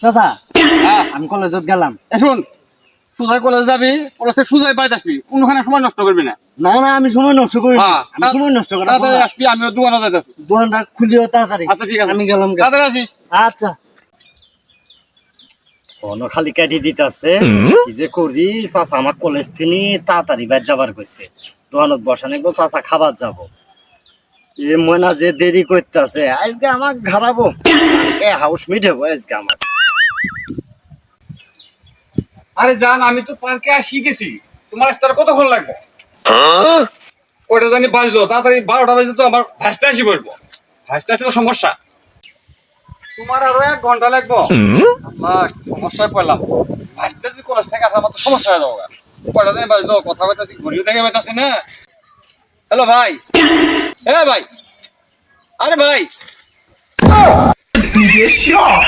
চাচা আমি কলেজত গেলাম। শুন, সুজাই কলেজ যাবি, কলেজে সুজাই বাড়িতে আসবি, কোনখানে সময় নষ্ট করবি না। না না আমি সময় নষ্ট করি না, আমি সময় নষ্ট করি না। তাড়াতাড়ি আসবি, আমিও দোকানে যাইতাছি। দোকানটা খুলিও তাড়াতাড়ি। আচ্ছা ঠিক আছে, আমি গেলাম। তাড়াতাড়ি আসিস। আচ্ছা। ফোন খালি কাটি দিতেছে, কি যে করি। চাচা আমার কলেজ থেকে তাড়াতাড়ি বাইর যাবার কইছে, দোকানত বসানে গো চাচা খাবার যাব। এ ময়না যে দেরি করতেছে, আজকে আমার ঘাড়াবো, হাউস মিট হবো আজকে আমার। আরে জান, আমি তো পার্কে আসি গেছি, তোমার আসতে আর কতক্ষণ লাগবে? ওইটা জানি বাজলো, তাড়াতাড়ি 12টা বাজলে তো আমার ভাসতে আসি বলবো। ভাসতে আসলে তো সমস্যা, তোমার আরো 1 ঘন্টা লাগবো। আল্লাহ, সমস্যায় পড়লাম। ভাসতে যদি কলেজ থেকে আসে আমার তো সমস্যা হয়ে যাবো। কয়টা জানি বাজলো, কথা কইতাছি, ঘুরিও দেখে পাইতাছি না। হ্যালো ভাই, এ ভাই, আরে ভাই,别笑。